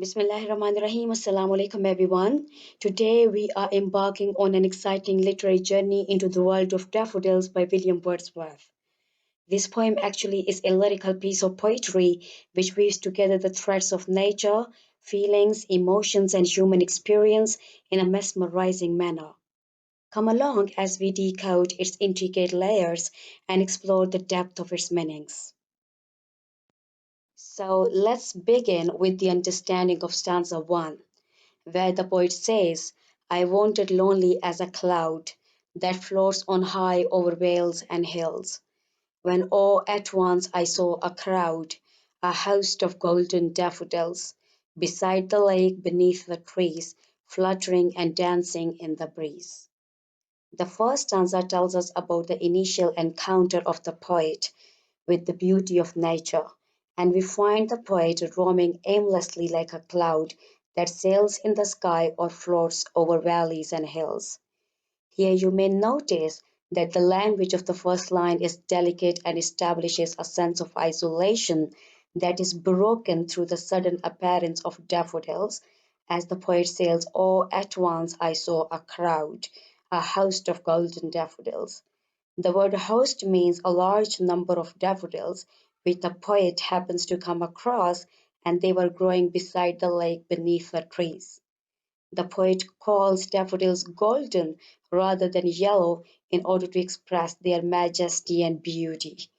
Bismillahirrahmanirrahim. Assalamu alaikum, everyone. Today we are embarking on an exciting literary journey into the world of daffodils by William Wordsworth. This poem actually is a lyrical piece of poetry which weaves together the threads of nature, feelings, emotions, and human experience in a mesmerizing manner. Come along as we decode its intricate layers and explore the depth of its meanings. So let's begin with the understanding of stanza 1, where the poet says, I wandered lonely as a cloud that floats on high over vales and hills, when all at once I saw a crowd, a host of golden daffodils, beside the lake beneath the trees, fluttering and dancing in the breeze. The first stanza tells us about the initial encounter of the poet with the beauty of nature, and we find the poet roaming aimlessly like a cloud that sails in the sky or floats over valleys and hills. Here you may notice that the language of the first line is delicate and establishes a sense of isolation that is broken through the sudden appearance of daffodils. As the poet says, all at once I saw a crowd, a host of golden daffodils. The word host means a large number of daffodils which the poet happens to come across, and they were growing beside the lake beneath the trees. The poet calls daffodils golden rather than yellow in order to express their majesty and beauty.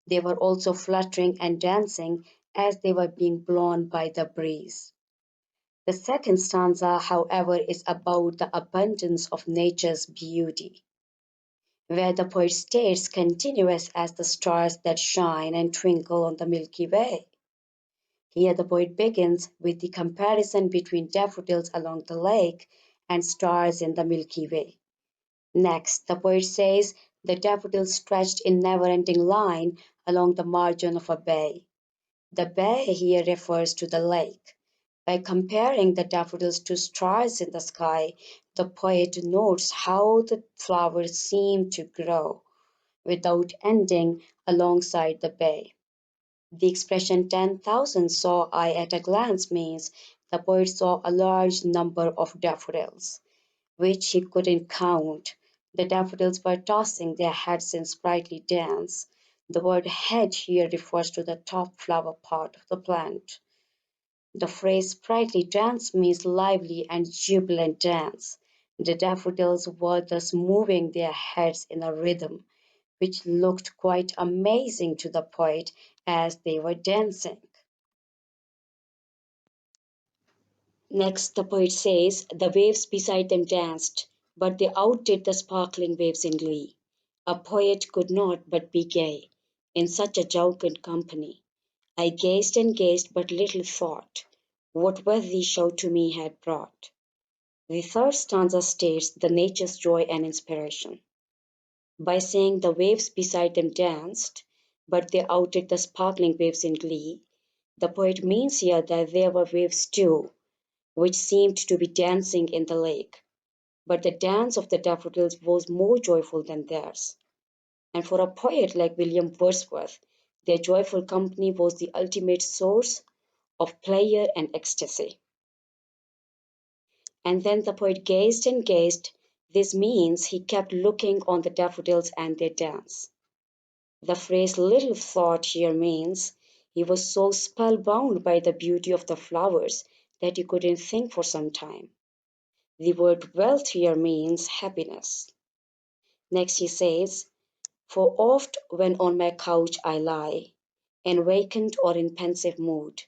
They were also fluttering and dancing as they were being blown by the breeze. The second stanza, however, is about the abundance of nature's beauty, where the poet states continuous as the stars that shine and twinkle on the Milky Way. Here the poet begins with the comparison between daffodils along the lake and stars in the Milky Way. Next, the poet says the daffodils stretched in never-ending line along the margin of a bay. The bay here refers to the lake. By comparing the daffodils to stars in the sky, the poet notes how the flowers seem to grow without ending alongside the bay. The expression 10,000 saw I at a glance means the poet saw a large number of daffodils, which he couldn't count. The daffodils were tossing their heads in sprightly dance. The word head here refers to the top flower part of the plant. The phrase sprightly dance means lively and jubilant dance. The daffodils were thus moving their heads in a rhythm which looked quite amazing to the poet as they were dancing. Next, the poet says, the waves beside them danced, but they outdid the sparkling waves in glee. A poet could not but be gay in such a jocund company. I gazed and gazed, but little thought what worthy show to me had brought. The third stanza states the nature's joy and inspiration. By saying the waves beside them danced, but they outdid the sparkling waves in glee, the poet means here that there were waves too, which seemed to be dancing in the lake, but the dance of the daffodils was more joyful than theirs. And for a poet like William Wordsworth, their joyful company was the ultimate source of pleasure and ecstasy. And then the poet gazed and gazed. This means he kept looking on the daffodils and their dance. The phrase little thought here means he was so spellbound by the beauty of the flowers that he couldn't think for some time. The word wealth here means happiness. Next he says, for oft when on my couch I lie, in vacant or in pensive mood,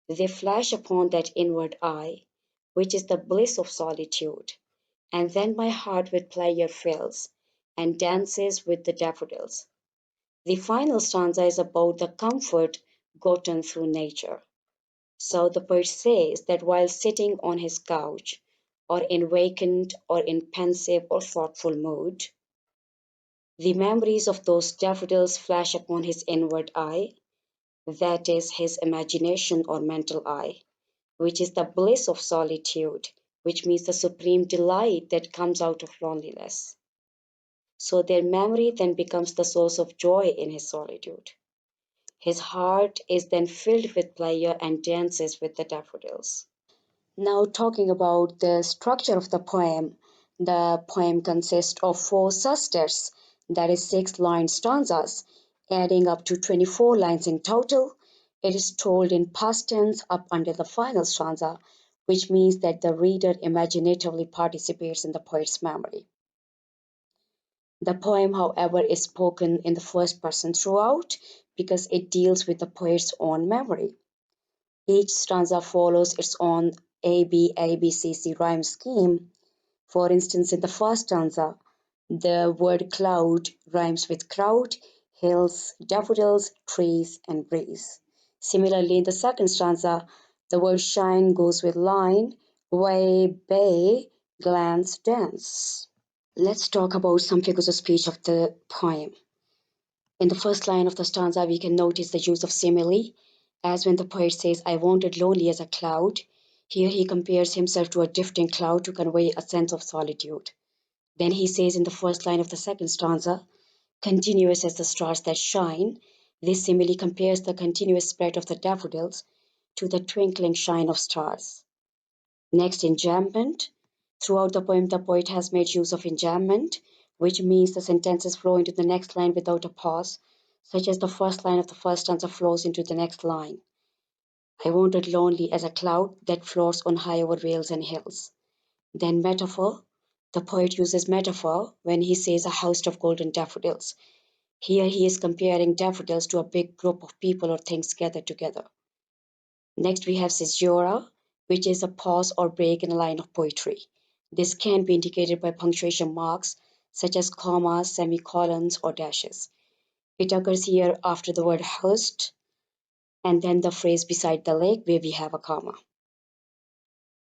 they flash upon that inward eye, which is the bliss of solitude, and then my heart with pleasure fills, and dances with the daffodils. The final stanza is about the comfort gotten through nature. So the poet says that while sitting on his couch, or in vacant or in pensive or thoughtful mood, the memories of those daffodils flash upon his inward eye, that is, his imagination or mental eye, which is the bliss of solitude, which means the supreme delight that comes out of loneliness. So their memory then becomes the source of joy in his solitude. His heart is then filled with pleasure and dances with the daffodils. Now, talking about the structure of the poem consists of four susters, that is, 6 line stanzas, adding up to 24 lines in total. It is told in past tense up until the final stanza, which means that the reader imaginatively participates in the poet's memory. The poem, however, is spoken in the first person throughout because it deals with the poet's own memory. Each stanza follows its own ABABCC rhyme scheme. For instance, in the first stanza, the word cloud rhymes with crowd, hills, daffodils, trees, and breeze. Similarly, in the second stanza, the word shine goes with line, way, bay, glance, dance. Let's talk about some figures of speech of the poem. In the first line of the stanza, we can notice the use of simile, as when the poet says, I wandered lonely as a cloud. Here he compares himself to a drifting cloud to convey a sense of solitude. Then he says in the first line of the second stanza, continuous as the stars that shine. This simile compares the continuous spread of the daffodils to the twinkling shine of stars. Next, enjambment. Throughout the poem, the poet has made use of enjambment, which means the sentences flow into the next line without a pause, such as the first line of the first stanza flows into the next line. I wandered lonely as a cloud that floats on high over vales and hills. Then metaphor. The poet uses metaphor when he says a host of golden daffodils. Here he is comparing daffodils to a big group of people or things gathered together. Next we have caesura, which is a pause or break in a line of poetry. This can be indicated by punctuation marks such as commas, semicolons, or dashes. It occurs here after the word host and then the phrase beside the lake where we have a comma.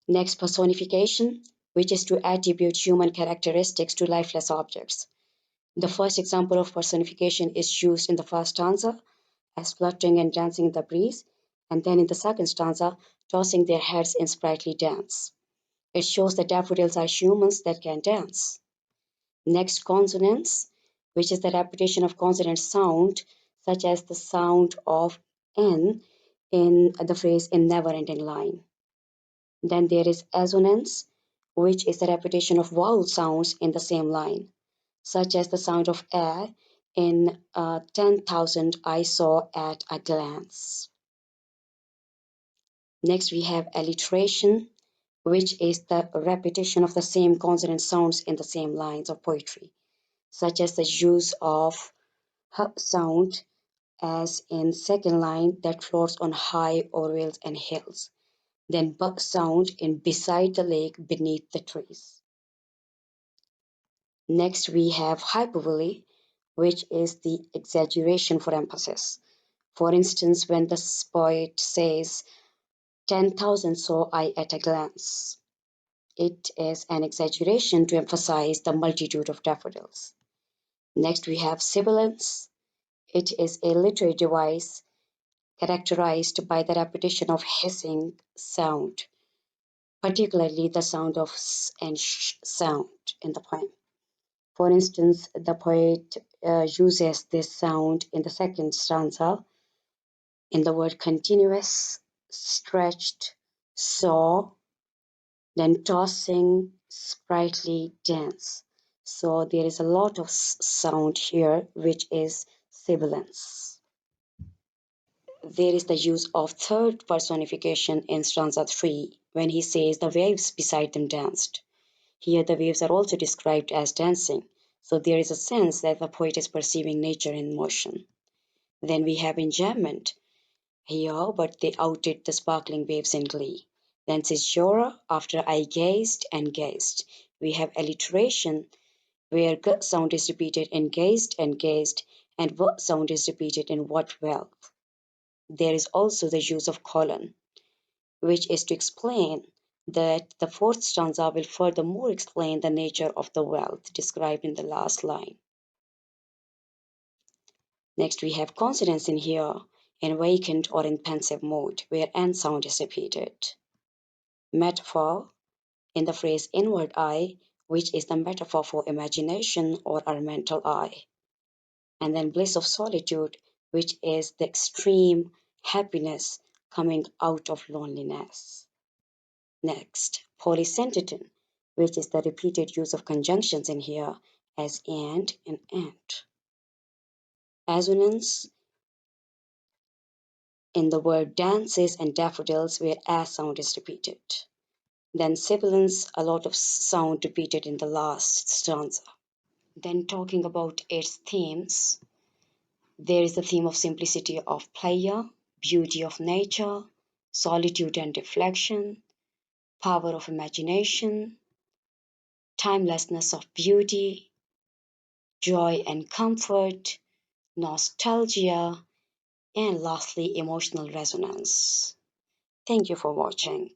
Next, personification, which is to attribute human characteristics to lifeless objects. The first example of personification is used in the first stanza as fluttering and dancing in the breeze, and then in the second stanza, tossing their heads in sprightly dance. It shows that daffodils are humans that can dance. Next, consonance, which is the repetition of consonant sound, such as the sound of N in the phrase in never ending line. Then there is assonance, which is the repetition of vowel sounds in the same line, such as the sound of a in 10,000 I saw at a glance. Next, we have alliteration, which is the repetition of the same consonant sounds in the same lines of poetry, such as the use of h sound as in second line that floats on high over vales and hills, then b sound in beside the lake beneath the trees. Next, we have hyperbole, which is the exaggeration for emphasis. For instance, when the poet says, 10,000 saw I at a glance, it is an exaggeration to emphasize the multitude of daffodils. Next, we have sibilance. It is a literary device characterized by the repetition of hissing sound, particularly the sound of s and sh sound in the poem. For instance, the poet uses this sound in the second stanza in the word continuous, stretched, saw, then tossing, sprightly dance. So there is a lot of sound here, which is sibilance. There is the use of third personification in stanza 3 when he says the waves beside them danced. Here the waves are also described as dancing, so there is a sense that the poet is perceiving nature in motion. Then we have enjambment here, but they outdid the sparkling waves in glee. Then caesura, after I gazed and gazed. We have alliteration, where g sound is repeated in gazed, and w sound is repeated in what wealth. There is also the use of colon, which is to explain that the fourth stanza will furthermore explain the nature of the wealth described in the last line. Next, we have consonants in here in vacant or in pensive mode, where n sound is repeated. Metaphor in the phrase inward eye, which is the metaphor for imagination or our mental eye. And then bliss of solitude, which is the extreme happiness coming out of loneliness. Next, polysyntheton, which is the repeated use of conjunctions in here as and and. Assonance in the word dances and daffodils where as sound is repeated. Then sibilance, a lot of sound repeated in the last stanza. Then talking about its themes, there is the theme of simplicity of pleasure, beauty of nature, solitude and reflection, power of imagination, timelessness of beauty, joy and comfort, nostalgia, and lastly, emotional resonance. Thank you for watching.